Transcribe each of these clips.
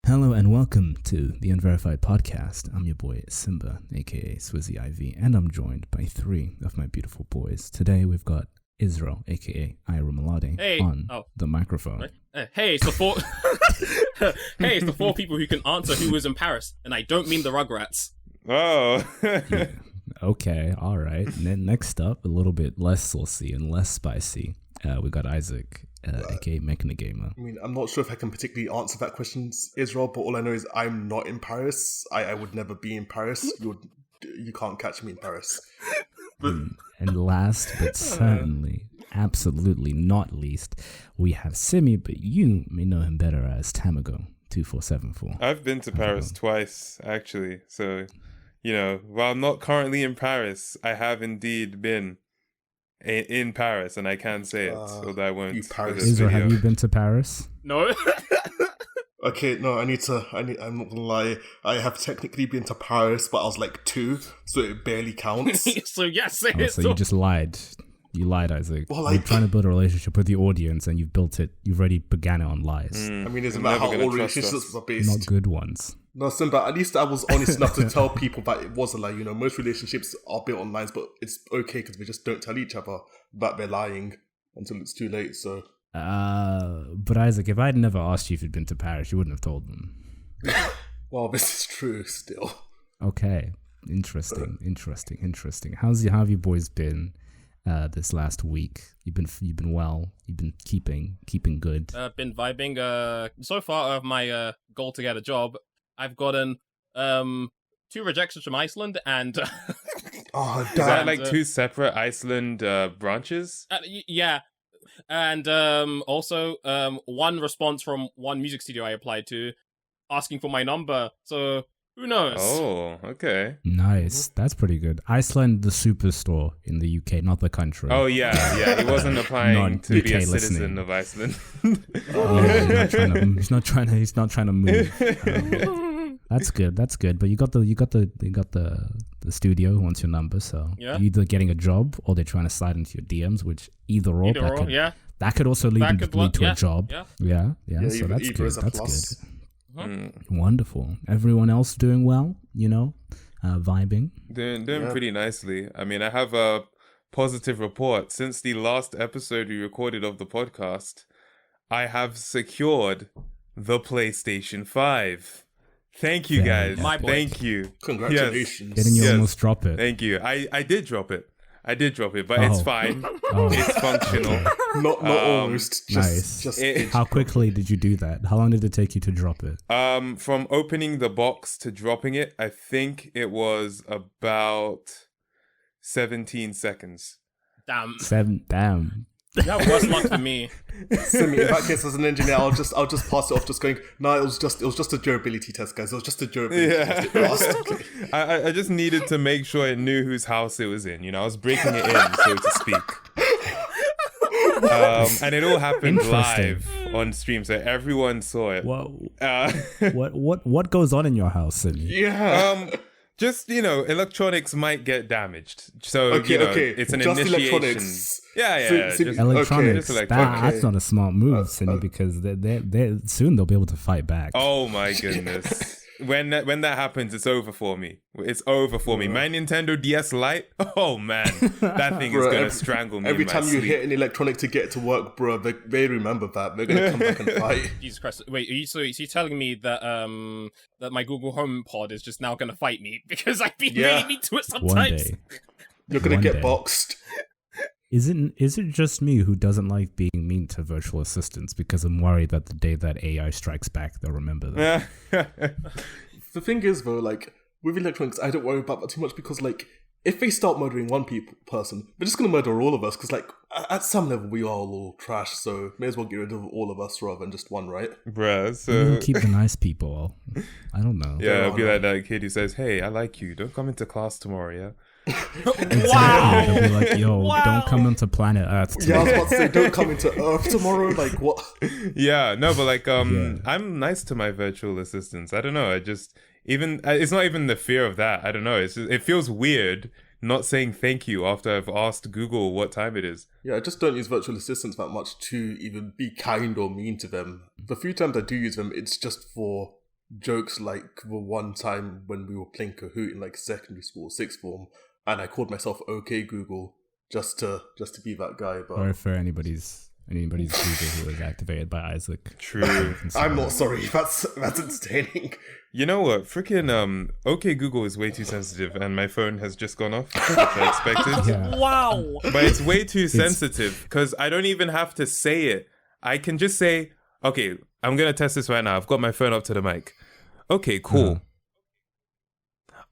Hello and welcome to the Unverified podcast. I'm your boy Simba, aka Swizzy IV, and I'm joined by three of my beautiful boys. Today we've got Israel, aka Ira Malade, on the microphone. Hey, it's the four. Hey, it's the four people who can answer who was in Paris, and I don't mean the Rugrats. Oh. Yeah. Okay, all right. And then next up, a little bit less saucy and less spicy, we got Isaac, aka Mechanic Gamer. I mean, I'm not sure if I can particularly answer that question, Israel, but all I know is I'm not in Paris. I would never be in Paris. You can't catch me in Paris. And last but certainly, absolutely not least, we have Simi, but you may know him better as Tamago2474. I've been to Paris twice, actually. So, while I'm not currently in Paris, I have indeed been in Paris, and I can say it, although I won't. Israel, have you been to Paris? No. Okay, no, I'm not gonna lie. I have technically been to Paris, but I was like 2, so it barely counts. So yes, so you just lied. You lied, Isaac. Well, you're trying to build a relationship with the audience, and you've built it. You've already began it on lies. I mean, isn't that how all relationships are based? Not good ones. No, Simba, at least I was honest enough to tell people that it was a lie. Most relationships are built on lies, but it's okay because we just don't tell each other that they're lying until it's too late, so... But Isaac, if I'd never asked you if you'd been to Paris, you wouldn't have told them. Well, this is true still. Okay. Interesting. How have you boys been this last week? You've been well. You've been keeping good. Been vibing. So far of my goal to get a job, I've gotten 2 rejections from Iceland and. Oh, is that like 2 separate Iceland branches? Yeah. And also 1 response from 1 music studio I applied to asking for my number. So who knows? Oh, okay. Nice. That's pretty good. Iceland, the superstore in the UK, not the country. Oh, yeah. He wasn't applying to be a citizen of Iceland. He's not trying to move. That's good. But you got the studio who wants your number, so you're either getting a job or they're trying to slide into your DMs, which that could also lead to a job. Yeah. So that's good. That's good. Wonderful. Everyone else doing well, vibing. Doing pretty nicely. I mean, I have a positive report. Since the last episode we recorded of the podcast, I have secured the PlayStation 5. Thank you, guys. Thank you. Congratulations. Didn't you almost drop it? Thank you. I did drop it. But it's fine. It's functional. Not almost. Nice. How quickly did you do that? How long did it take you to drop it? From opening the box to dropping it, I think it was about 17 seconds. Damn. Damn. That was luck for me. Simi, in that case, as an engineer, I'll just pass it off, just going. No, it was just a durability test, guys. It was just a durability test. It passed. I just needed to make sure it knew whose house it was in. I was breaking it in, so to speak. And it all happened live on stream, so everyone saw it. What goes on in your house, Simi? Yeah. Just, electronics might get damaged. So, it's an just initiation. Electronics. Yeah. Electronics. Okay. That's not a smart move, Cindy, because they soon they'll be able to fight back. Oh my goodness. When that happens, it's over for me. It's over for me. My Nintendo DS Lite, oh man, that thing is going to strangle me. Every time you hit an electronic to get to work, bro, they remember that. They're going to come back and fight. Jesus Christ. Wait, are you telling me that that my Google Home Pod is just now going to fight me? Because I've been really mean to it sometimes. One day. You're going to get boxed. Is it just me who doesn't like being mean to virtual assistants because I'm worried that the day that AI strikes back, they'll remember that? The thing is, though, with electronics, I don't worry about that too much because, if they start murdering one person, they're just going to murder all of us because, at some level, we are all trash, so may as well get rid of all of us rather than just one, right? Bruh, so... keep the nice people. I don't know. Yeah, it'll be like that kid who says, hey, I like you. Don't come into class tomorrow, yeah? Exactly. Wow. They'll be like, yo, don't come into planet Earth today. Yeah, I was about to say, don't come into Earth tomorrow. What? Yeah, no, but I'm nice to my virtual assistants. I don't know. It's not even the fear of that. I don't know. It feels weird not saying thank you after I've asked Google what time it is. Yeah, I just don't use virtual assistants that much to even be kind or mean to them. The few times I do use them, it's just for jokes like the one time when we were playing Kahoot in like secondary school, sixth form, and I called myself OK Google just to be that guy. But or for anybody's Google who was activated by Isaac. True. I'm not sorry. That's entertaining. You know what? Freaking OK Google is way too sensitive, and my phone has just gone off, which I expected. Yeah. Wow. But it's way too sensitive because I don't even have to say it. I can just say, okay, I'm gonna test this right now. I've got my phone up to the mic. Okay, cool.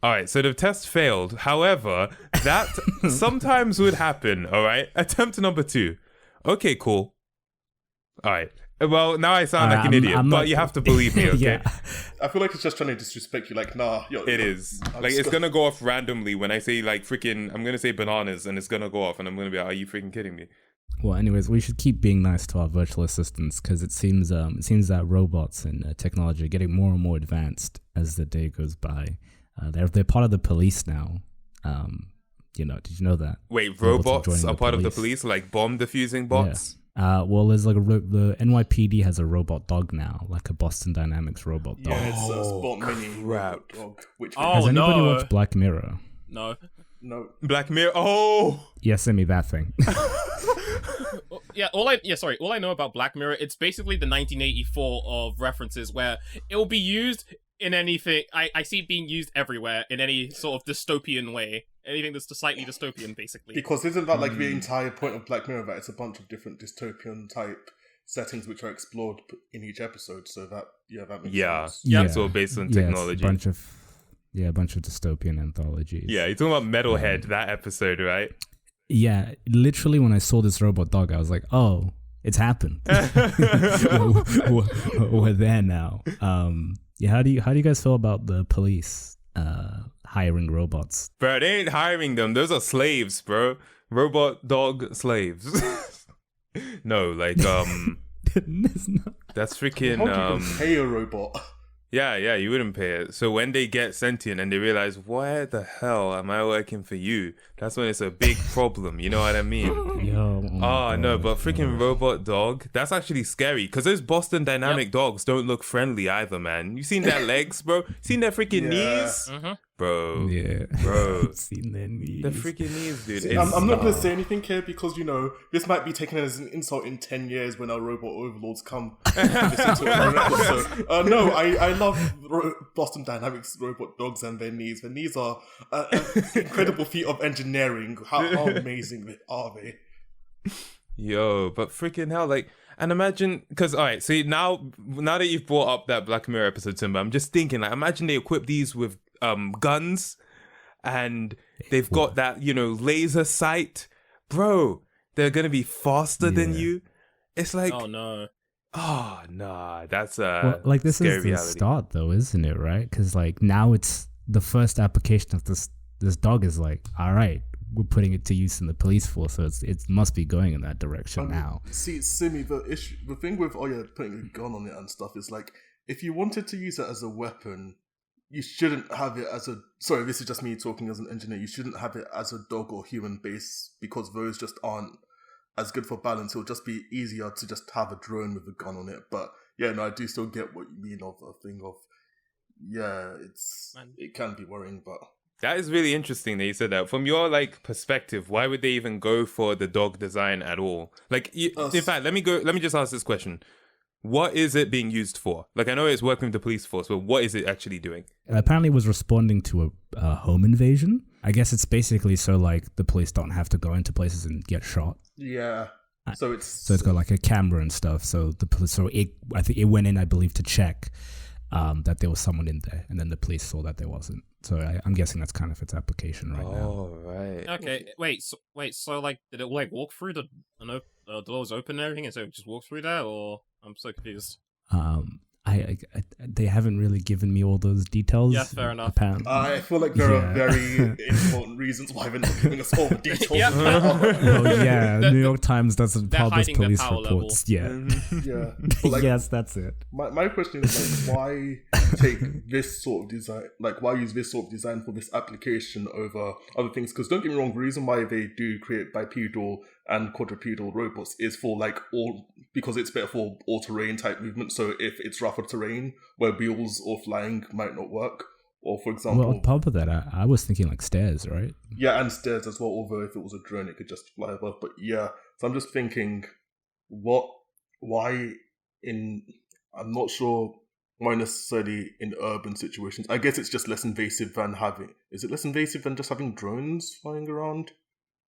All right, so the test failed. However, that sometimes would happen. All right, attempt number 2. Okay, cool. All right. Well, now I sound like an idiot, but you have to believe me, okay? Yeah. I feel like it's just trying to disrespect you. Like, nah, It is. Like, it's gonna go off randomly when I say, like, freaking, I'm gonna say bananas, and it's gonna go off, and I'm gonna be like, are you freaking kidding me? Well, anyways, we should keep being nice to our virtual assistants because it seems that robots and technology are getting more and more advanced as the day goes by. They're part of the police now. Did you know that? Wait, robots are part of the police, like bomb defusing bots? Yeah. Well, there's like the NYPD has a robot dog now, like a Boston Dynamics robot dog. Yeah, it's a Spot Mini crap. dog. Which Has anybody watched Black Mirror? No. Black Mirror. Oh, Yeah, send me that thing. All I know about Black Mirror, it's basically the 1984 of references where it will be used in anything. I see it being used everywhere in any sort of dystopian way. Anything that's slightly dystopian, basically. Because isn't that like the entire point of Black Mirror, that it's a bunch of different dystopian type settings which are explored in each episode? So that makes sense. Yeah, it's all based on technology. A bunch of dystopian anthologies. Yeah, you're talking about Metalhead, that episode, right? Yeah, literally when I saw this robot dog, I was like, oh, it's happened. We're there now. How do you guys feel about the police hiring robots? Bro, they ain't hiring them. Those are slaves, bro. Robot dog slaves. No, like, that's freaking, How do you pay a robot? Yeah, you wouldn't pay it. So when they get sentient and they realize, why the hell am I working for you? That's when it's a big problem. You know what I mean? No, but freaking robot dog, that's actually scary because those Boston Dynamic dogs don't look friendly either, man. You seen their legs, bro? Seen their freaking knees? Mm-hmm. Bro. Yeah. Bro. Seen their knees. The freaking knees, dude. See, I'm not going to say anything here because, this might be taken as an insult in 10 years when our robot overlords come listen to our record. So, no, I love Boston Dynamics robot dogs and their knees. Their knees are an incredible feat of engineering. How amazing are they? Yo, but freaking hell, like, and imagine, because, all right, see, now that you've brought up that Black Mirror episode, Simba, I'm just thinking, like, imagine they equip these with guns and they've got that, laser sight. Bro, they're going to be faster than you. It's like, oh, no. Oh, nah, that's a like this scary is the reality. start, though, isn't it? Right? Because like now it's the first application of this dog is like, all right, we're putting it to use in the police force, so it must be going in that direction now. See, Simi, the thing with putting a gun on it and stuff is like, if you wanted to use it as a weapon, you shouldn't have it as a. Sorry, this is just me talking as an engineer. You shouldn't have it as a dog or human base because those just aren't as good for balance. It'll just be easier to just have a drone with a gun on it. But yeah, no, I do still get what you mean of a thing of. Yeah, it can be worrying, but. That is really interesting that you said that. From your perspective, why would they even go for the dog design at all? In fact, let me just ask this question. What is it being used for? Like, I know it's working with the police force, but what is it actually doing? Apparently it was responding to a home invasion. I guess it's basically so the police don't have to go into places and get shot. Yeah. So it's got like a camera and stuff. So I think it went in, I believe, to check that there was someone in there, and then the police saw that there wasn't. So I'm guessing that's kind of its application right now. Oh, right. Okay, so did it walk through the doors open and everything, and so it just walked through there, or I'm so confused. They haven't really given me all those details. Yeah, fair enough. I feel like there are very important reasons why they're not giving us all the details. New York Times doesn't publish police reports. Yeah. Yes, that's it. My question is why take this sort of design? Why use this sort of design for this application over other things? Because don't get me wrong, the reason why they do create bipedal and quadrupedal robots is for like because it's better for all terrain type movement. So if it's rougher terrain where wheels or flying might not work, or for example, well, on top of that, I was thinking like stairs, right? Yeah, and stairs as well. Although if it was a drone, it could just fly above. But yeah, so I'm just thinking, I'm not sure why necessarily in urban situations. I guess it's just less invasive than is it less invasive than just having drones flying around?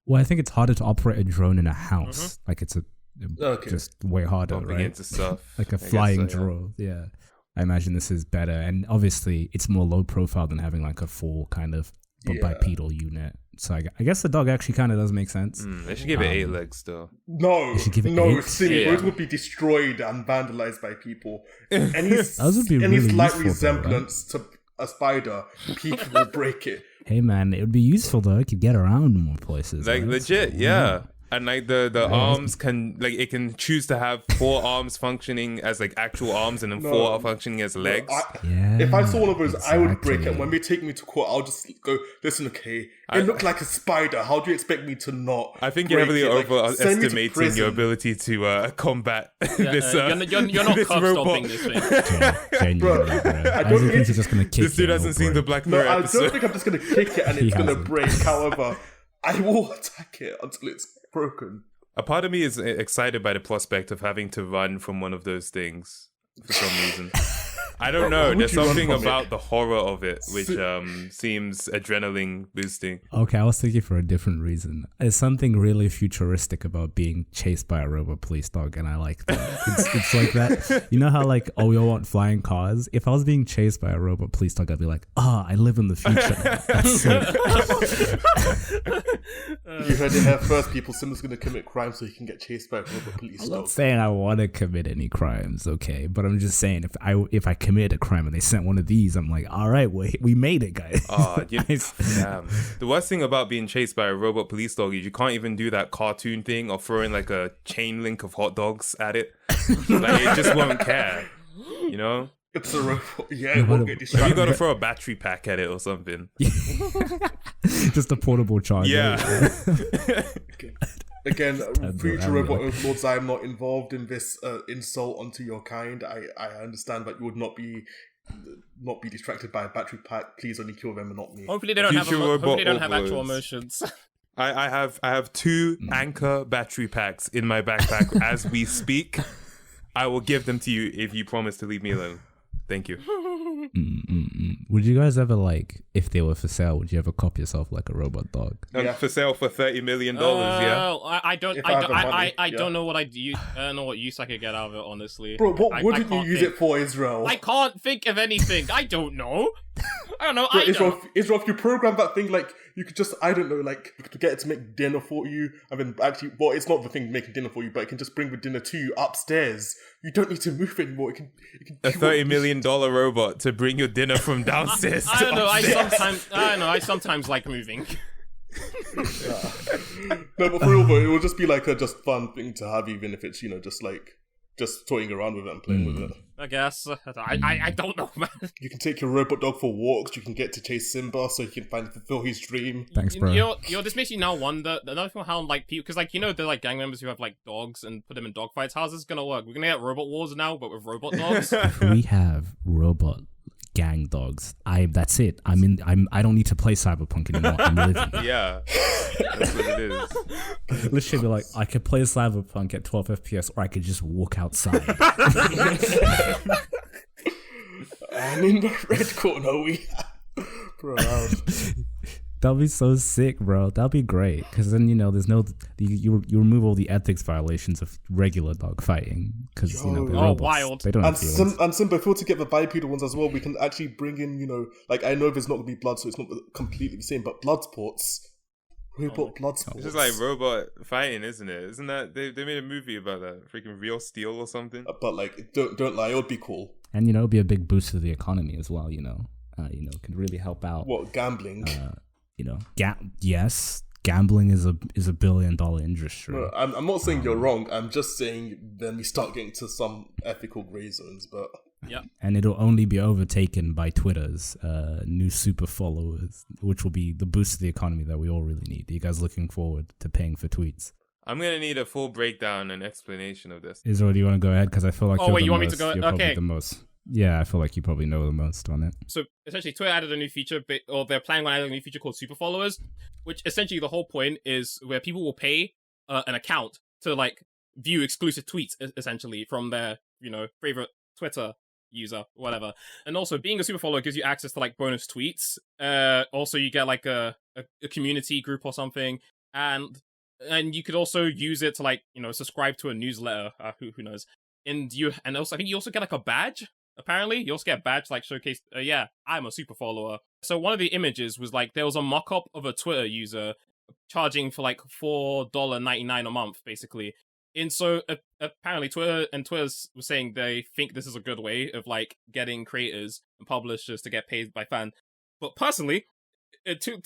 Well, I think it's harder to operate a drone in a house. Like it's just way harder, Bumping right? into stuff. Like a flying drone. Yeah. I imagine this is better. And obviously it's more low profile than having like a full kind of bipedal unit. So I guess the dog actually kind of does make sense. They should give it 8 legs though. No, it's silly. Those would be destroyed and vandalized by people. Any really slight useful, resemblance to a spider, people will break it. Hey man, it would be useful though. It could get around more places. Like right? legit, yeah. And like the arms can it can choose to have 4 arms functioning as like actual arms and then 4 are functioning as legs. If I saw one of those, I would break it. When they take me to court, I'll just go, listen, okay, it looked like a spider. How do you expect me to not? I think you're heavily overestimating your ability to combat this. You're not this cuff stopping this thing. Bro, I don't think he's just gonna kick this dude hasn't seen the Black Mirror episode. I don't think I'm just gonna kick it and it's gonna break. However, I will attack it until it's broken. A part of me is excited by the prospect of having to run from one of those things for some reason. I don't know. There's something about the horror of it which seems adrenaline boosting. Okay, I was thinking for a different reason. There's something really futuristic about being chased by a robot police dog, and I like that. It's like that. You know how like, we all want flying cars? If I was being chased by a robot police dog, I'd be like, I live in the future. That's sick. You heard it here first, people. Simba's going to commit crime so he can get chased by a robot police dog. I'm not saying I want to commit any crimes, okay? But I'm just saying if I committed a crime and they sent one of these, I'm like, all right, we made it, guys. Damn. The worst thing about being chased by a robot police dog is you can't even do that cartoon thing of throwing like a chain link of hot dogs at it. Like it just won't care, you know? It's a robot. Yeah, it won't get distracted. You got to throw a battery pack at it or something. Just a portable charger. Yeah. Again, future robot overlords, I am not involved in this insult onto your kind. I understand that you would not be distracted by a battery pack. Please only kill them and not me. Hopefully they don't have actual emotions. I have 2 Anchor battery packs in my backpack as we speak. I will give them to you if you promise to leave me alone. Thank you. Would you guys ever if they were for sale, would you ever cop yourself like a robot dog? For sale for $30 million, yeah. I don't know what I don't know what use I could get out of it, honestly. Bro, what wouldn't you use it for, Israel? I can't think of anything. I don't know. Bro, Israel, if you program that thing, you could just, I don't know, you could get it to make dinner for you, and then actually, well, it's not the thing making dinner for you, but it can just bring the dinner to you upstairs. You don't need to move anymore. It can a $30 million robot to bring your dinner from downstairs to upstairs. I sometimes like moving. No, but for real, it will just be a just fun thing to have, even if it's, just toying around with it and playing with it. I guess. I don't know, man. You can take your robot dog for walks. You can get to chase Simba so he can fulfill his dream. Thanks, bro. This makes you now wonder, another thing how, people, because, they're, gang members who have, dogs and put them in dog fights. How's this gonna work? We're gonna get robot wars now, but with robot dogs? We have robot gang dogs. That's it. I don't need to play Cyberpunk anymore. I'm living. Yeah. That's what it is. Literally, I could play Cyberpunk at 12 FPS, or I could just walk outside. And in the red corner, we have... Bro, that'll be so sick, bro. That'll be great, because then there's no you remove all the ethics violations of regular dog fighting, because they're robots. Wild. They don't have feelings. And Simba, if we were to get the bipedal ones as well, we can actually bring in I know there's not gonna be blood, so it's not completely the same, but blood sports. Robot blood sports. It's just like robot fighting, isn't it? Isn't that they made a movie about that? Freaking Real Steel or something. But don't lie, it would be cool. And it'll be a big boost to the economy as well. Could really help out. What, gambling? Yes, gambling is a $1 billion industry. No, I'm not saying you're wrong. I'm just saying then we start getting to some ethical gray zones, but yeah. And it'll only be overtaken by Twitter's new super followers, which will be the boost to the economy that we all really need. Are you guys looking forward to paying for tweets? I'm gonna need a full breakdown and explanation of this. Israel, do you want to go ahead? Because I feel like you want me to go? You're probably Okay. the most. Yeah, I feel like you probably know the most on it. So essentially, Twitter added a new feature, or they're planning on adding a new feature called Super Followers, which essentially the whole point is where people will pay an account to like view exclusive tweets, essentially from their favorite Twitter user, whatever. And also, being a super follower gives you access to like bonus tweets. Also, you get like a community group or something, and you could also use it to like subscribe to a newsletter. Who knows? And also I think you also get like a badge. Apparently, you also get a badge like showcase. Yeah, I'm a super follower. So one of the images was like there was a mock-up of a Twitter user charging for like $4.99 a month, basically. And so apparently Twitter's was saying they think this is a good way of like getting creators and publishers to get paid by fans. But personally, too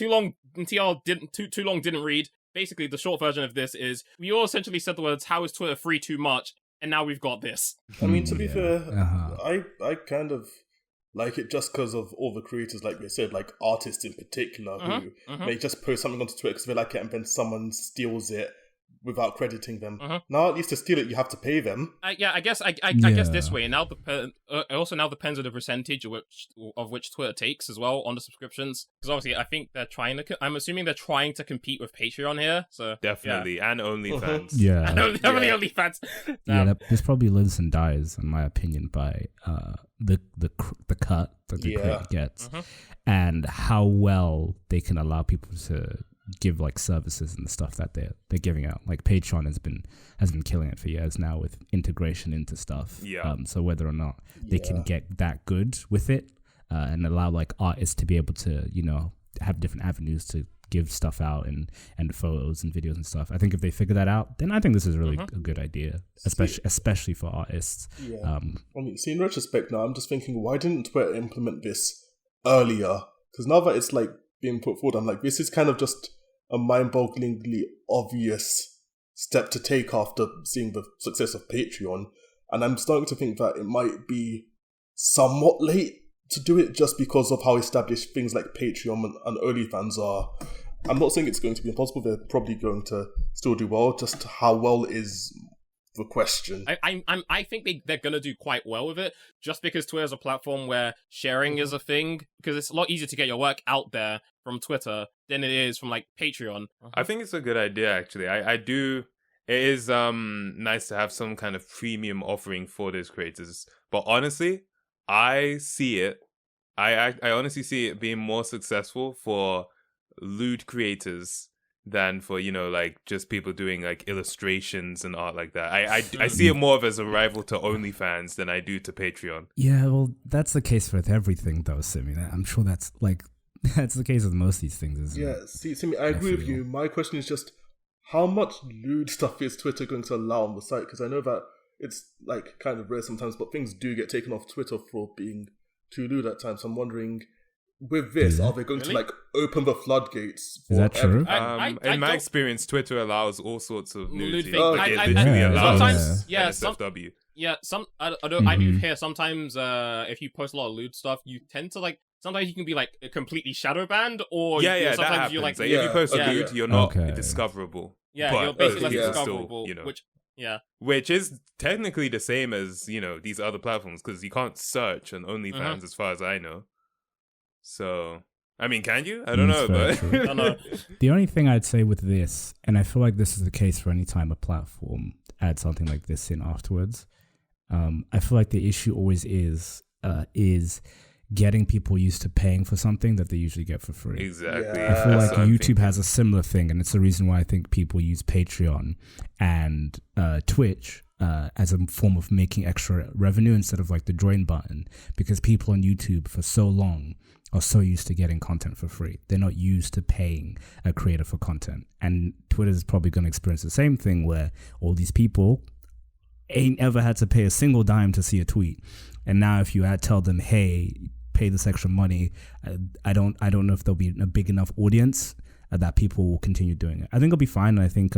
long didn't read. Basically, the short version of this is we all essentially said the words, "How is Twitter free too much?" And now we've got this. I mean, to be fair, I kind of like it just because of all the creators, like we said, like artists in particular, who may just post something onto Twitter because they like it, and then someone steals it without crediting them. Now, at least to steal it, you have to pay them. I guess this way. Now also now depends on the percentage of which Twitter takes as well on the subscriptions. Because obviously, I think I'm assuming they're trying to compete with Patreon here. So definitely, and OnlyFans. Yeah, definitely OnlyFans. This probably lives and dies, in my opinion, by the cut that the creator gets, and how well they can allow people to give like services and the stuff that they're giving out. Like Patreon has been killing it for years now with integration into stuff. So whether or not they can get that good with it and allow like artists to be able to have different avenues to give stuff out and photos and videos and stuff. I think if they figure that out, then I think this is really a good idea, especially for artists. I mean, see, in retrospect now, I'm just thinking, why didn't Twitter implement this earlier? Because now that it's like being put forward, I'm like, this is kind of just a mind-bogglingly obvious step to take after seeing the success of Patreon. And I'm starting to think that it might be somewhat late to do it just because of how established things like Patreon and OnlyFans are. I'm not saying it's going to be impossible. They're probably going to still do well. Just how well is the question. I think they're gonna do quite well with it, just because Twitter's a platform where sharing is a thing, because it's a lot easier to get your work out there from Twitter than it is from like Patreon. I think it's a good idea, actually. I do. It is nice to have some kind of premium offering for those creators, but honestly, I see it. I honestly see it being more successful for lewd creators than for like just people doing like illustrations and art like that. I see it more of as a rival to OnlyFans than I do to Patreon. Yeah, well, that's the case with everything, though, Simi. I'm sure that's the case with most of these things, isn't it? See, Simi, I agree with you. My question is just, how much lewd stuff is Twitter going to allow on the site? Because I know that it's like kind of rare sometimes, but things do get taken off Twitter for being too lewd at times. So I'm wondering, with this, are they going to like open the floodgates? Is that true? In my experience, Twitter allows all sorts of nudity. things. Like, it literally allows sometimes, NSFW. I do hear sometimes if you post a lot of lewd stuff, you tend to like. Sometimes you can be like completely shadow banned, or sometimes that happens. You're like if you post lewd, you're not discoverable. Yeah, you're basically less discoverable. Still, which is technically the same as these other platforms, because you can't search on OnlyFans as far as I know. So, I mean, can you? I don't know, but I don't know. The only thing I'd say with this, and I feel like this is the case for any time a platform adds something like this in afterwards, I feel like the issue always is getting people used to paying for something that they usually get for free. Exactly. I feel like YouTube has a similar thing, and it's the reason why I think people use Patreon and Twitch as a form of making extra revenue instead of like the join button, because people on YouTube for so long are so used to getting content for free. They're not used to paying a creator for content. And Twitter is probably going to experience the same thing, where all these people ain't ever had to pay a single dime to see a tweet. And now if you tell them, hey, pay this extra money, I don't know if there'll be a big enough audience that people will continue doing it. I think it'll be fine. I think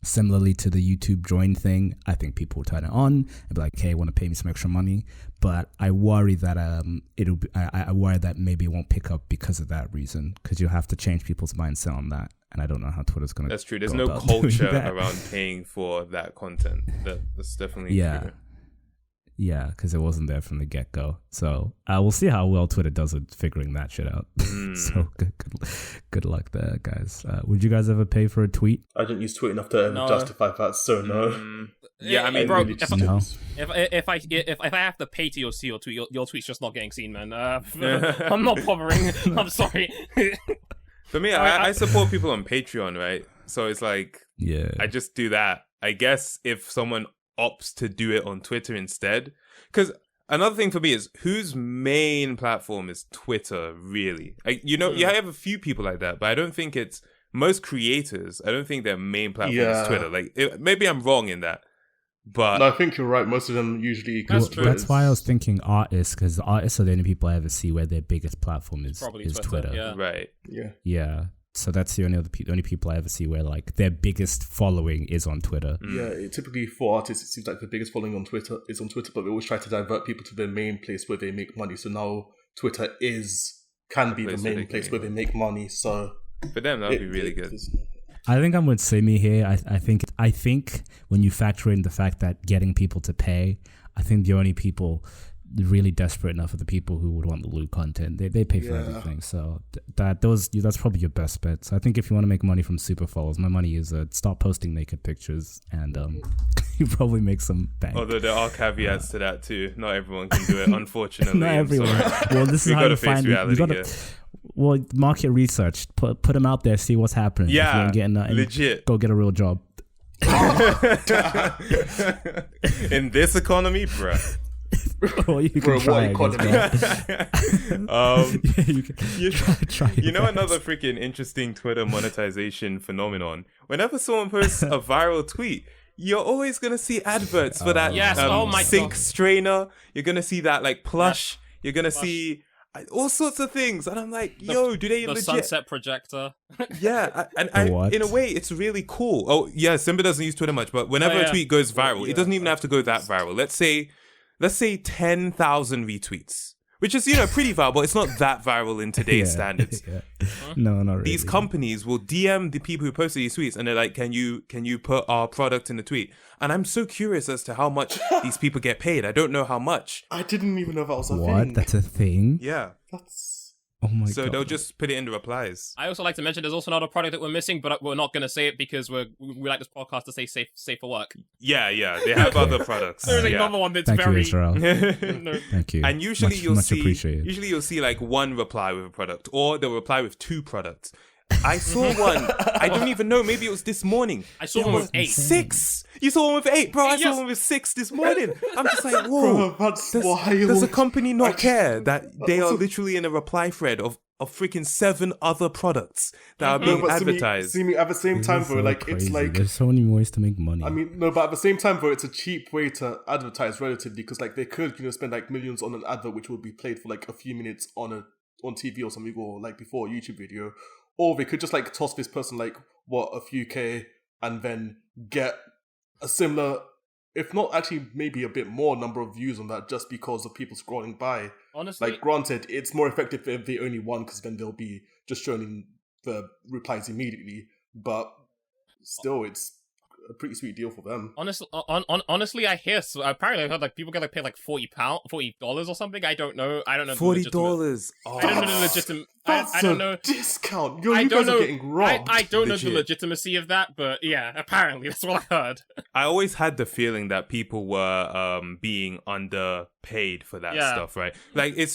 Similarly to the YouTube join thing, I think people will turn it on and be like, "Hey, want to pay me some extra money?" But I worry that I worry that maybe it won't pick up because of that reason, because you'll have to change people's mindset on that, and I don't know how Twitter's gonna. That's true. There's no culture around paying for that content. That's definitely true. Yeah, because it wasn't there from the get-go. So we'll see how well Twitter does at figuring that shit out. So good luck there, guys. Would you guys ever pay for a tweet? I don't use Twitter enough to ever justify that, so no. Yeah, I mean, bro, if I have to pay to see your tweet, your tweet's just not getting seen, man. I'm not bothering. I'm sorry. For me, I support people on Patreon, right? So it's like, I just do that. I guess if someone opts to do it on Twitter instead, because another thing for me is, whose main platform is Twitter really? You have a few people like that, but I don't think it's most creators. I don't think their main platform is Twitter. Like, maybe I'm wrong in that, but no, I think you're right. Most of them usually. That's why I was thinking artists, because the artists are the only people I ever see where their biggest platform is Twitter. Yeah. Right. Yeah. So that's the only people I ever see where like their biggest following is on Twitter. Yeah, typically for artists, it seems like the biggest following on Twitter is on Twitter, but they always try to divert people to their main place where they make money. So now Twitter can be the main place where they make money. So for them, that would be really good. I think I'm with Simi here. I think when you factor in the fact that getting people to pay, I think the only people really desperate enough are the people who would want the loot content. They pay for everything. So that's probably your best bet. So I think if you want to make money from super follows, my money is stop posting naked pictures, and you probably make some bank. Although there are caveats to that too. Not everyone can do it, unfortunately. Not everyone. Well, this is how you find reality. Well, market research. Put them out there, see what's happening. Yeah, if you ain't getting nothing, legit. Go get a real job. In this economy, bruh. Well, you can try you know, another freaking interesting Twitter monetization phenomenon. Whenever someone posts a viral tweet, you're always gonna see adverts for that sink strainer. You're gonna see that like plush. You're gonna see all sorts of things, and I'm like, do they legit? Sunset projector. Yeah, and in a way, it's really cool. Oh yeah, Simba doesn't use Twitter much, but whenever a tweet goes viral, it doesn't even have to go that viral. Let's say 10,000 retweets, which is, pretty viral, but it's not that viral in today's standards. No, not really. These companies will DM the people who posted these tweets, and they're like, can you put our product in the tweet? And I'm so curious as to how much these people get paid. I don't know how much. I didn't even know that was a thing. What? That's a thing? Yeah. Oh my god. So they'll just put it in the replies. I also like to mention there's also another product that we're missing, but we're not going to say it because we like this podcast to say safe for work. Yeah, they have other products. There's another one that's Thank very... you, Israel. Thank you. And usually Usually you'll see like one reply with a product, or they'll reply with two products. I saw one. I don't even know. Maybe it was this morning. I saw one with 8. 6. You saw one with 8, bro. I saw one with 6 this morning. I'm just like, whoa. Bro, that's wild. Does a company not care that they are literally in a reply thread of freaking 7 other products that are being advertised? See me at the same time, bro. Like crazy. It's like there's so many ways to make money. I mean, no, but at the same time, bro, it's a cheap way to advertise relatively, because like they could, spend like millions on an advert which would be played for like a few minutes on TV or something, or like before a YouTube video. Or they could just like toss this person like a few K, and then get a similar, if not actually maybe a bit more number of views on that, just because of people scrolling by. Honestly, like granted, it's more effective if they only won, because then they'll be just showing the replies immediately. But still, it's a pretty sweet deal for them. Honestly, I hear. So apparently, I heard like people get paid like $40 or something. I don't know. $40. I don't know the legitimate. I don't know discount. You guys are getting robbed. I don't know the legitimacy of that, but yeah, apparently that's what I heard. I always had the feeling that people were being underpaid for that stuff, right? Like I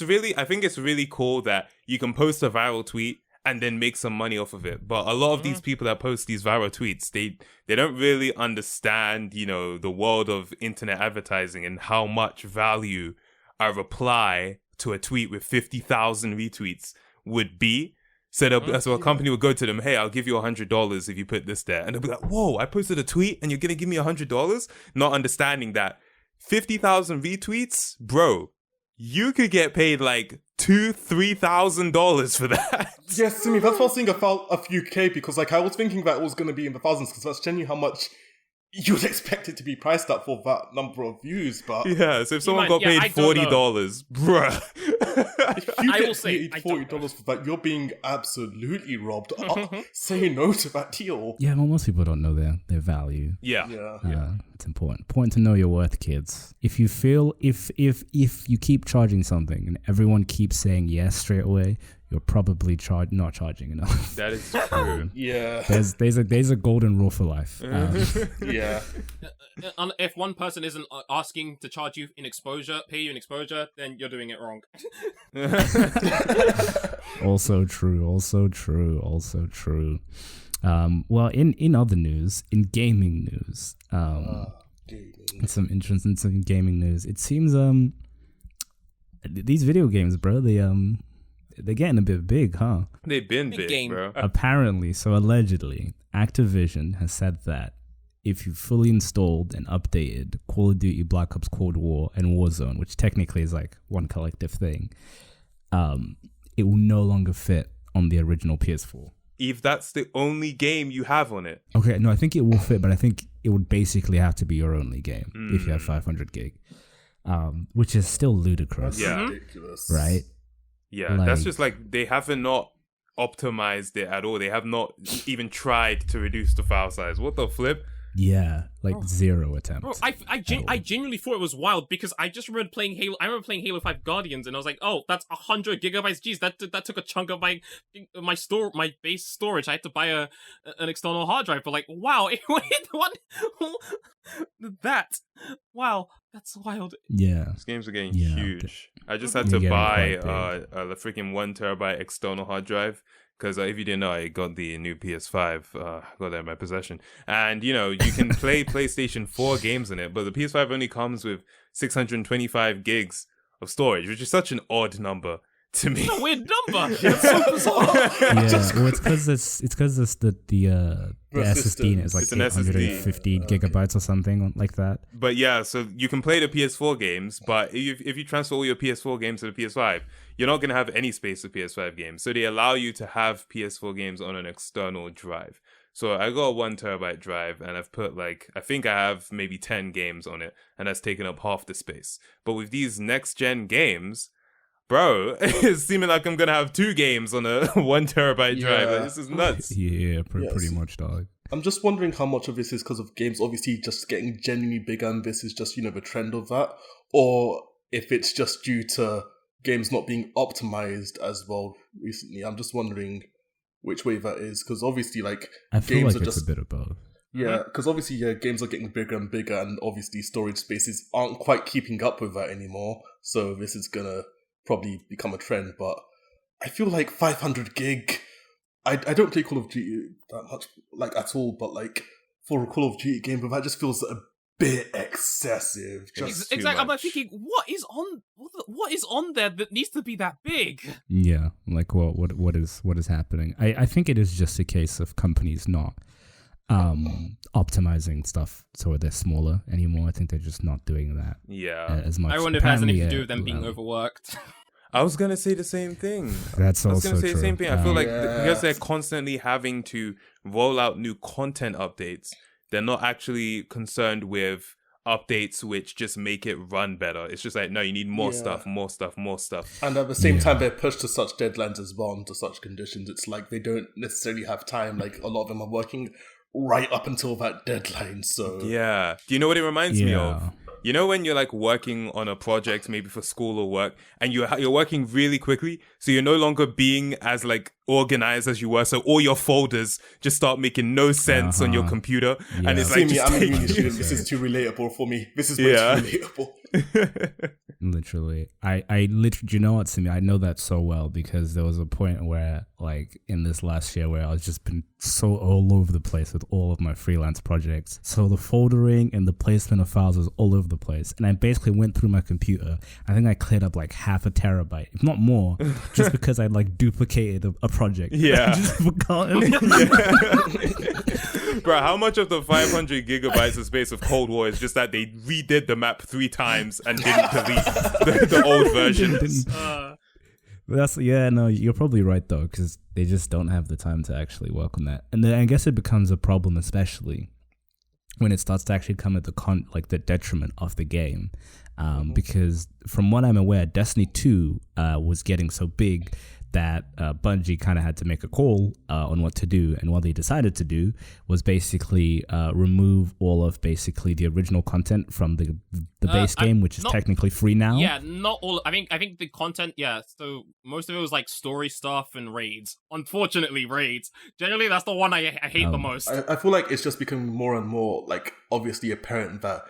think it's really cool that you can post a viral tweet and then make some money off of it. But a lot of these people that post these viral tweets, they don't really understand, the world of internet advertising and how much value a reply to a tweet with 50,000 retweets would be. So a company would go to them, hey, I'll give you $100 if you put this there. And they'll be like, whoa, I posted a tweet and you're going to give me $100? Not understanding that 50,000 retweets, bro, you could get paid like $2,000-$3,000 for that. Yes, Simi, that's why I was saying a few K, because like I was thinking that it was going to be in the thousands, because that's genuinely how much you'd expect it to be priced at for that number of views. But yeah, so if someone got paid $40, bruh. if you I get will say, paid $40 for that, you're being absolutely robbed. Say no to that deal. Yeah, well, most people don't know their value. Yeah. It's important to know your worth, kids. If you feel if you keep charging something and everyone keeps saying yes straight away, you're probably not charging enough. That is true. Yeah. There's a golden rule for life. Yeah. If one person isn't asking to charge you in exposure, pay you in exposure, then you're doing it wrong. Also true. Well, in other news, in gaming news, some interesting gaming news. It seems these video games, bro, they're getting a bit big, huh? They've been big, bro. Apparently, so allegedly, Activision has said that if you fully installed and updated Call of Duty Black Ops Cold War and Warzone, which technically is like one collective thing, it will no longer fit on the original PS4. If that's the only game you have on it. Okay, no, I think it will fit, but I think it would basically have to be your only game if you have 500 gig, which is still ludicrous. Yeah. Ridiculous. Right? Yeah, that's just like they haven't not optimized it at all. They have not even tried to reduce the file size. What the flip? Yeah, like zero attempts. Bro, I genuinely thought it was wild because I just remember playing Halo. I remember playing Halo 5 Guardians, and I was like, "Oh, that's 100 gigabytes. Jeez, that took a chunk of my base storage. I had to buy an external hard drive." But like, wow, that that's wild. Yeah, These games are getting huge. I just had to buy the freaking 1 terabyte external hard drive. Because if you didn't know, I got the new PS5, got that in my possession. And, you can play PlayStation 4 games in it, but the PS5 only comes with 625 gigs of storage, which is such an odd number to me. It's a weird number. It's so bizarre. Well, it's because the SSD is like It's an 850 gigabytes or something like that. But yeah, so you can play the PS4 games, but if you transfer all your PS4 games to the PS5, you're not going to have any space for PS5 games. So they allow you to have PS4 games on an external drive. So I got a 1 terabyte drive and I've put I think I have maybe 10 games on it, and that's taken up half the space. But with these next gen games, bro, it's seeming like I'm going to have 2 games on a 1 terabyte drive. Like, this is nuts. Yeah, pretty much, dog. I'm just wondering how much of this is because of games obviously just getting genuinely bigger and this is just, the trend of that, or if it's just due to games not being optimized as well recently. I'm just wondering which way that is, because obviously I feel games like are it's just a bit of both. Yeah, because obviously games are getting bigger and bigger, and obviously storage spaces aren't quite keeping up with that anymore. So this is gonna probably become a trend. But I feel like 500 gig. I don't play Call of Duty that much at all, but for a Call of Duty game, but that just feels a bit excessive. Just exactly. I'm thinking, what is on there that needs to be that big? Yeah, what is happening? I think it is just a case of companies not optimizing stuff so they're smaller anymore. I think they're just not doing that as much. I wonder if it has anything to do with them being overworked. I was gonna say the same thing. That's also true. I was gonna say the same thing. I feel like because they're constantly having to roll out new content updates, they're not actually concerned with updates which just make it run better. It's just like, no, you need more stuff. And at the same time, they're pushed to such deadlines as well, and to such conditions. It's like they don't necessarily have time. A lot of them are working right up until that deadline. So yeah. Do you know what it reminds me of? You know when you're working on a project, maybe for school or work, and you're working really quickly, so you're no longer being as organized as you were. So all your folders just start making no sense on your computer, and it's I'm a uni student. This is too relatable for me. This is way too relatable. Literally, I literally, you know what, Simi? I know that so well because there was a point where, in this last year, where I was just been so all over the place with all of my freelance projects. So the foldering and the placement of files was all over the place, and I basically went through my computer. I think I cleared up half a terabyte, if not more, just because I duplicated a project. Yeah, I just forgotten. Bro, how much of the 500 gigabytes of space of Cold War is just that they redid the map 3 times and didn't delete the old versions? No, you're probably right though, because they just don't have the time to actually work on that, and then I guess it becomes a problem, especially when it starts to actually come at the detriment of the game, because from what I'm aware, Destiny 2 was getting so big that Bungie kind of had to make a call on what to do, and what they decided to do was basically remove all of basically the original content from the base game, which is technically free now. Yeah, not all. I think the content. Yeah, so most of it was like story stuff and raids. Unfortunately, raids. Generally, that's the one I hate the most. I feel like it's just becoming more and more like obviously apparent that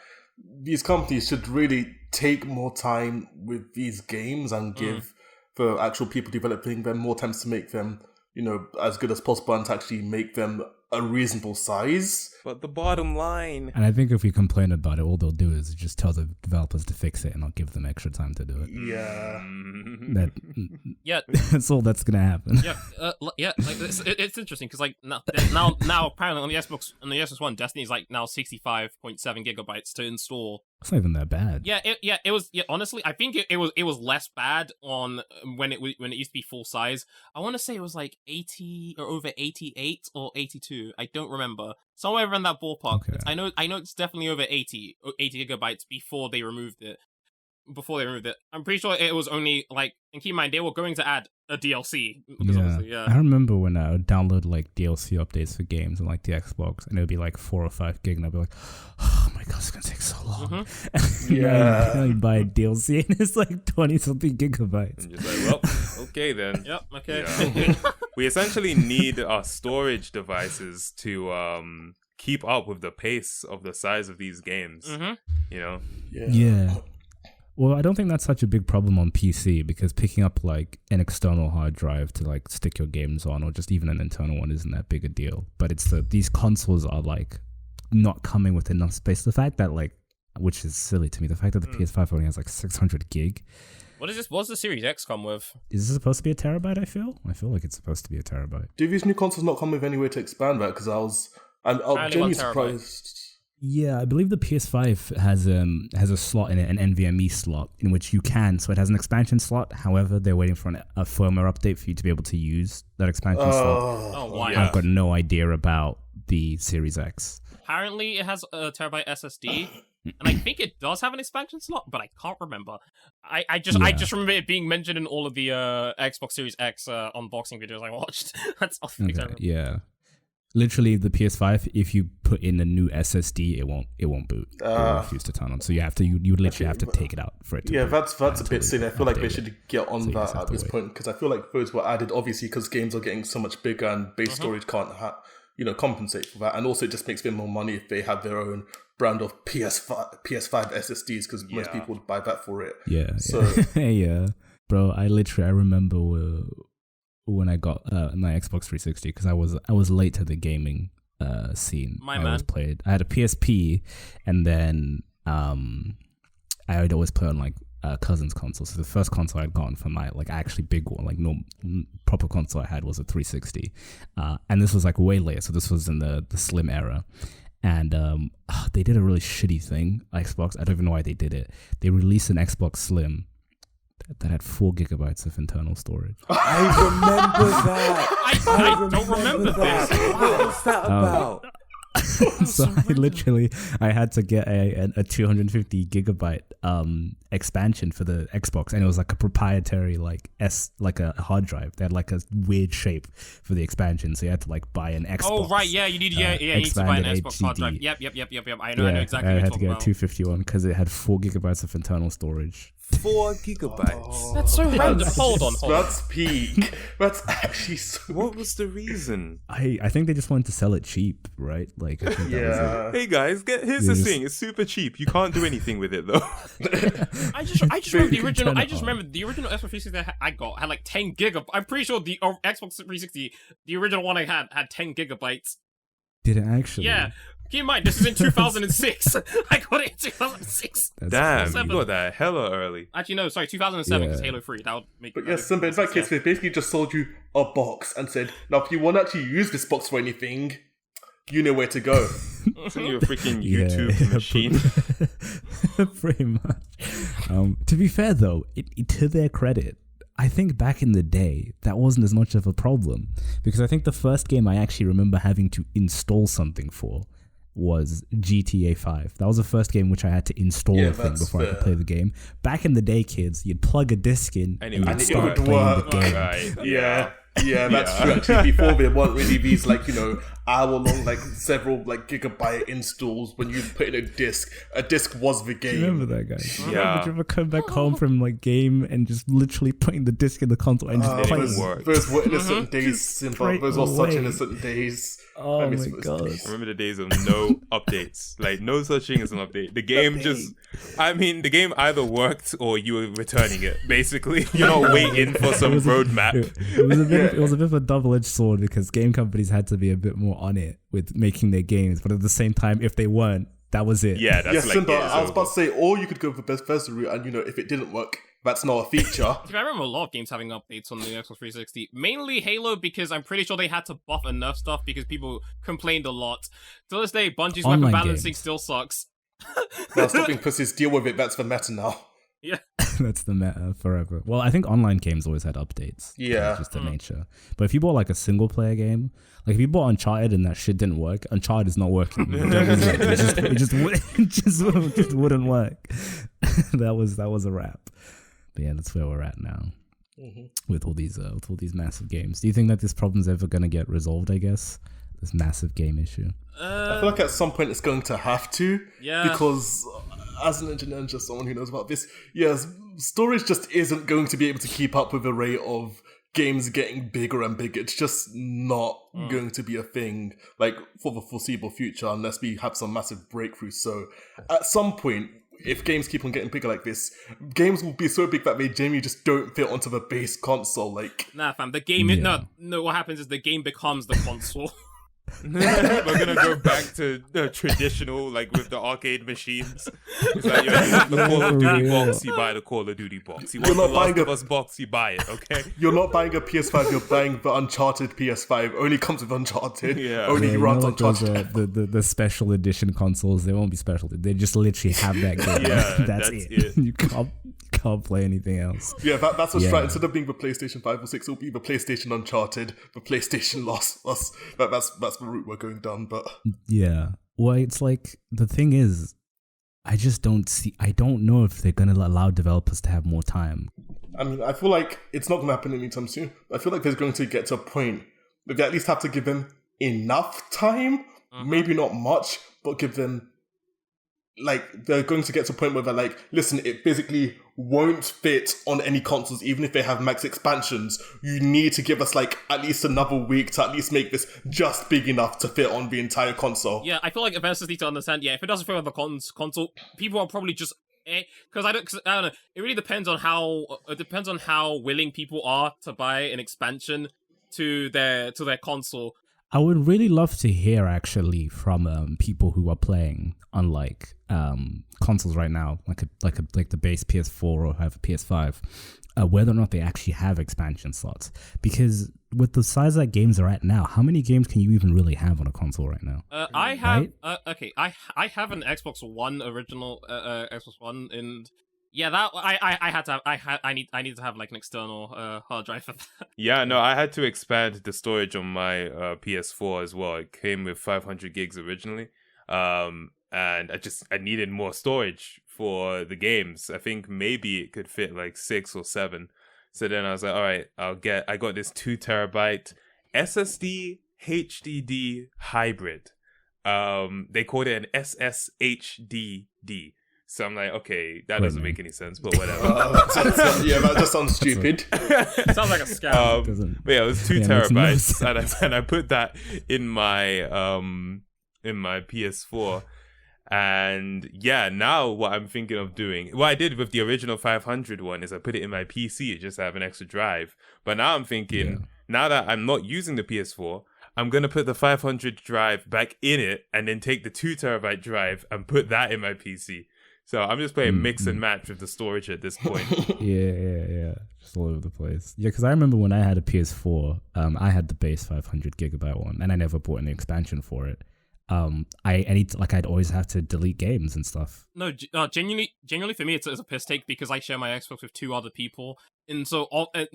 these companies should really take more time with these games and give the actual people developing them more time to make them, as good as possible and to actually make them a reasonable size. But the bottom line... And I think if we complain about it, all they'll do is just tell the developers to fix it and not give them extra time to do it. Yeah. That's all that's going to happen. Yeah. Like, it's interesting because like now apparently on the Xbox One, Destiny's like now 65.7 gigabytes to install. It's not even that bad. It was. Yeah, honestly, I think it was less bad on when it used to be full size. I want to say it was like 80 or over 88 or 82. I don't remember. Somewhere around that ballpark. Okay. I know it's definitely over 80 gigabytes before they removed it. I'm pretty sure it was only like, and keep in mind, they were going to add a DLC. I remember when I would download like DLC updates for games on like the Xbox, and it would be like 4 or 5 gig, and I'd be like, oh my god, it's going to take so long. And you buy a DLC, and it's like 20 something gigabytes. And you're like, well, okay then. Yep, okay. Yeah. We essentially need our storage devices to keep up with the pace of the size of these games. Yeah. Well, I don't think that's such a big problem on PC, because picking up like an external hard drive to like stick your games on, or just even an internal one, isn't that big a deal. But it's these consoles are like not coming with enough space. The fact that like, which is silly to me, the fact that the PS5 only has like 600 gig. What is this? What's the Series X come with? Is this supposed to be a terabyte? I feel like it's supposed to be a terabyte. Do these new consoles not come with any way to expand that? Because I'm genuinely surprised. Yeah, I believe the PS5 has a slot in it, an NVMe slot, in which you can. So it has an expansion slot. However, they're waiting for a firmware update for you to be able to use that expansion slot. Oh, why? I've got no idea about the Series X. Apparently, it has a terabyte SSD, and I think it does have an expansion slot, but I can't remember. I just remember it being mentioned in all of the Xbox Series X unboxing videos I watched. That's all I remember. Yeah. Literally, the PS5, if you put in a new SSD, it won't boot. It will refuse to turn on. So you literally have to take it out for it to boot. That's a bit silly. I feel like they should get on that at this point, because I feel like those were added obviously because games are getting so much bigger and base storage can't compensate for that. And also it just makes them more money if they have their own brand of PS5 SSDs, because most people would buy that for it. Yeah. So yeah, bro, I remember when I got my Xbox 360, because I was late to the gaming scene. I had a PSP, and then I would always play on like cousin's console. So the first console I'd gotten for my like actually big one, like no proper console I had, was a 360, and this was like way later. So this was in the slim era. And they did a really shitty thing, Xbox. I don't even know why they did it. They released an Xbox Slim that had 4 gigabytes of internal storage. I remember that. I don't remember this. What was that about? So I had to get a 250 gigabyte expansion for the Xbox, and it was like a proprietary like a hard drive. They had like a weird shape for the expansion, so you had to like buy an Xbox. Oh right, yeah, you need to buy an Xbox hard drive. Yep. I know exactly. I had to get a 251 because it had 4 gigabytes of internal storage. 4 gigabytes. That's so random. Hold on. That's peak. That's actually so... What was the reason? I think they just wanted to sell it cheap, right? Like, I think that was it. Hey guys, here's the thing. It's super cheap. You can't do anything with it though. I just remember the original. I just remember the original Xbox 360 that I got had like 10 gigabytes. I'm pretty sure the Xbox 360, the original one I had 10 gigabytes. Did it actually? Yeah. Keep in mind, this is in 2006. I got it in 2006. Damn, you got that hella early. Actually, no, sorry, 2007 because Halo 3. That would make. But yes, Simba, in that case, they basically just sold you a box and said, "Now, if you want to actually use this box for anything, you know where to go." So you're a freaking YouTube machine. Pretty much. To be fair, though, to their credit, I think back in the day, that wasn't as much of a problem because I think the first game I actually remember having to install something for was GTA 5. That was the first game which I had to install a thing before I could play the game. Back in the day, kids, you'd plug a disc in and you'd start playing the game. Right. Yeah, that's true. Actually, before there weren't really these hour-long, several gigabyte installs. When you put in a disc was the game. Do you remember that, guys? Yeah. Did you ever come back home from game and just literally putting the disc in the console and just playing? Those were innocent days, Simba. Those were such innocent days. Oh my god! I remember the days of no updates, no such thing as an update. The game the game either worked or you were returning it. Basically, you're not waiting for some roadmap. It was a bit of a double-edged sword because game companies had to be a bit more on it with making their games, but at the same time, if they weren't, that was it. Yeah, that's Simba, I was about to say, or you could go for best first route, and if it didn't work, that's not a feature. I remember a lot of games having updates on the Xbox 360. Mainly Halo, because I'm pretty sure they had to buff and nerf stuff because people complained a lot. To this day, Bungie's weapon balancing still sucks. Now stop being pussies, deal with it, that's the meta now. Yeah. That's the meta forever. Well, I think online games always had updates. Yeah. It's just the nature. But if you bought a single player game, if you bought Uncharted and that shit didn't work, Uncharted is not working. It just wouldn't work. That was a wrap. But yeah, that's where we're at now. With all these massive games. Do you think that this problem's ever going to get resolved, I guess? This massive game issue? I feel like at some point it's going to have to. Yeah. Because as an engineer and just someone who knows about this, storage just isn't going to be able to keep up with the rate of games getting bigger and bigger. It's just not going to be a thing for the foreseeable future unless we have some massive breakthrough. So at some point, if games keep on getting bigger like this, games will be so big that they genuinely just don't fit onto the base console. Nah, fam, the game no. What happens is the game becomes the console. We're gonna go back to the traditional, with the arcade machines. It's you want the Call of Duty box, you buy the Call of Duty box. You want the Last of Us box, you buy it. Okay. You're not buying a PS5. You're buying the Uncharted PS5. Only comes with Uncharted. Yeah. Only runs Uncharted. The special edition consoles. They won't be special. They just literally have that game. Yeah, that's it. You can't play anything else. Yeah, that's what's right. Instead of being the PlayStation 5 or 6, it'll be the PlayStation Uncharted, the PlayStation Lost. That's the route we're going down. But yeah, well, it's the thing is, I don't know if they're gonna allow developers to have more time. I mean, I feel like it's not gonna happen anytime soon. I feel like there's going to get to a point where they at least have to give them enough time, maybe not much, but give them they're going to get to a point where they're listen, it physically won't fit on any consoles, even if they have max expansions. You need to give us at least another week to at least make this just big enough to fit on the entire console. Yeah, I feel like investors need to understand, if it doesn't fit on the console, people are probably just because I don't know. It really depends on how willing people are to buy an expansion to their console. I would really love to hear actually from people who are playing on consoles right now, like the base PS4 or have a PS5, whether or not they actually have expansion slots. Because with the size that games are at now, how many games can you even really have on a console right now? I have I have an Xbox One original Xbox One, and yeah, that I need to have like an external hard drive for that. Yeah, no, I had to expand the storage on my PS4 as well. It came with 500 gigs originally, and I needed more storage for the games. I think maybe it could fit like 6 or 7. So then I was like, all right, I got this 2 terabyte SSD HDD hybrid. They called it an SSHDD. So I'm like, okay, that doesn't make any sense, but whatever. Yeah, that just sounds stupid. Sounds like a scam. But yeah, it was 2 terabytes, and I put that in my PS4. And yeah, now what I'm thinking of doing, what I did with the original 500 one is I put it in my PC just to have an extra drive. But now I'm thinking, now that I'm not using the PS4, I'm going to put the 500 drive back in it and then take the 2 terabyte drive and put that in my PC. So I'm just playing mix and match with the storage at this point. Yeah. Just all over the place. Yeah, because I remember when I had a PS4, I had the base 500 gigabyte one, and I never bought any expansion for it. I'd always have to delete games and stuff. No, genuinely for me, it's a piss take because I share my Xbox with 2 other people, and so I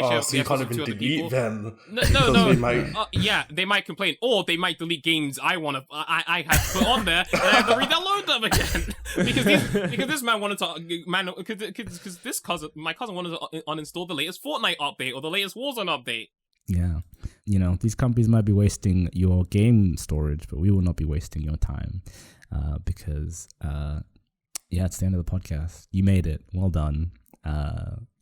share so you the can't Xbox with 2 even other delete people. them. No. They might... yeah, they might complain, or they might delete games I have put on there, and I have to re-download them again because this man wanted to because my cousin wanted to uninstall the latest Fortnite update or the latest Warzone update. Yeah. These companies might be wasting your game storage, but we will not be wasting your time because, it's the end of the podcast. You made it. Well done.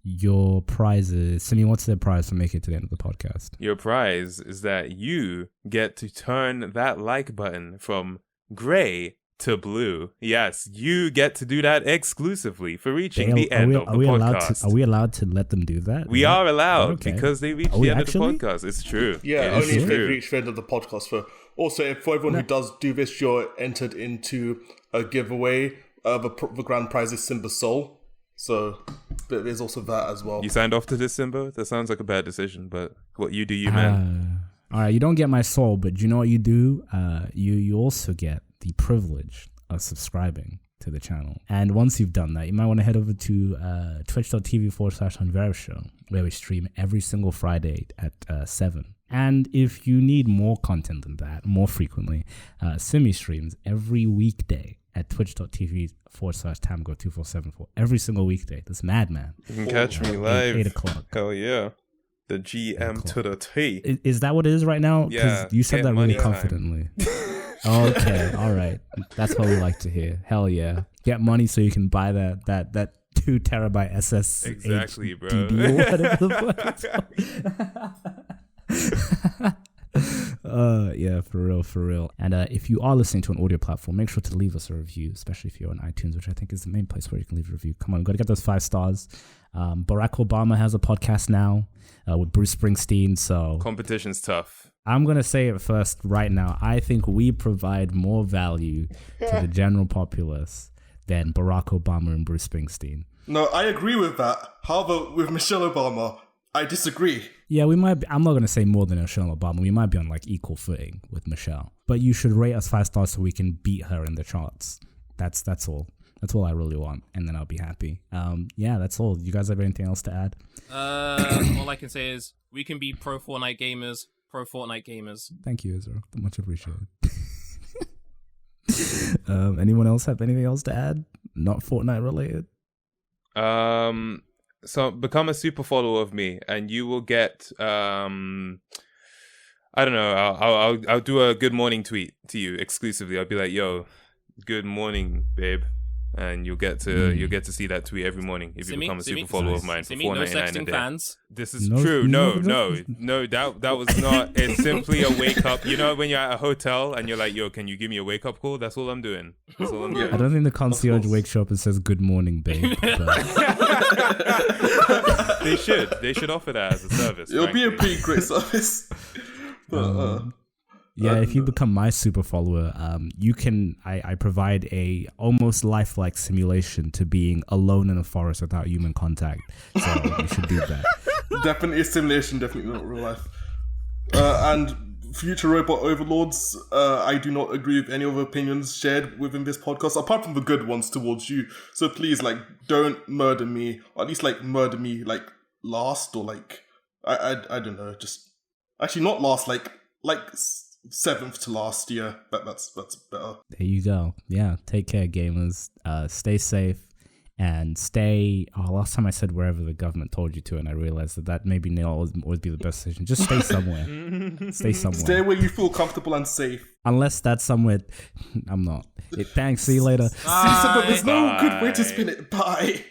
Your prize is... Simi, what's the prize for making it to the end of the podcast? Your prize is that you get to turn that like button from gray to blue. Yes, you get to do that exclusively for reaching the end of the podcast. Are we allowed to let them do that? We are allowed because they reach the end of the podcast. It's true. Yeah, only if they reach the end of the podcast. Also, for everyone who does do this, you're entered into a giveaway. The grand prize is Simba's soul. So there's also that as well. You signed off to this, Simba? That sounds like a bad decision, but what you do, you man. All right, you don't get my soul, but you know what you do? You also get the privilege of subscribing to the channel. And once you've done that, you might want to head over to twitch.tv/Unverified show, where we stream every single Friday at 7. And if you need more content than that, more frequently, Simi streams every weekday at twitch.tv/Tamgo2474 every single weekday. This madman. You can catch me live. 8 o'clock. Hell yeah. The GM to the T. Is that what it is right now? Yeah. You said that really confidently. Okay, all right. That's what we like to hear. Hell yeah. Get money so you can buy that 2 terabyte SSD. Exactly, bro. Or whatever the fuck. Yeah, for real. And if you are listening to an audio platform, make sure to leave us a review, especially if you're on iTunes, which I think is the main place where you can leave a review. Come on, we've got to get those 5 stars. Barack Obama has a podcast now with Bruce Springsteen, so competition's tough. I'm going to say it first right now. I think we provide more value to the general populace than Barack Obama and Bruce Springsteen. No, I agree with that. However, with Michelle Obama, I disagree. Yeah, we might be, I'm not going to say more than Michelle Obama. We might be on like equal footing with Michelle. But you should rate us 5 stars so we can beat her in the charts. That's all. That's all I really want. And then I'll be happy. Yeah, that's all. You guys have anything else to add? All I can say is we can be pro Fortnite gamers. Thank you, Ezra. Much appreciated. Anyone else have anything else to add? Not Fortnite related? So become a super follower of me, and you will get I don't know. I'll do a good morning tweet to you exclusively. I'll be like, "Yo, good morning, babe," and you'll get to see that tweet every morning if you become a super follower of mine for $4.99 a day. Fans. This is true. No. That was not. It's simply a wake up. You know when you're at a hotel and you're like, "Yo, can you give me a wake up call?" That's all I'm doing. I don't think the concierge wakes you up and says "Good morning, babe." They should offer that as a service. It'll be a pretty great service. Yeah, if you become my super follower, you can. I provide a almost lifelike simulation to being alone in a forest without human contact. So you should do that. Definitely a simulation, definitely not real life. And future robot overlords, I do not agree with any of the opinions shared within this podcast, apart from the good ones towards you. So please, don't murder me, or at least murder me last, or I don't know, just actually not last, like 7th to last year. That's better. There you go. Yeah, take care, gamers. Stay safe and stay. Last time I said wherever the government told you to, and I realized that maybe may always be the best decision. Just stay somewhere. Stay somewhere. Stay where you feel comfortable and safe. Unless that's somewhere. I'm not. Thanks. See you later. But there's no good way to spin it. Bye.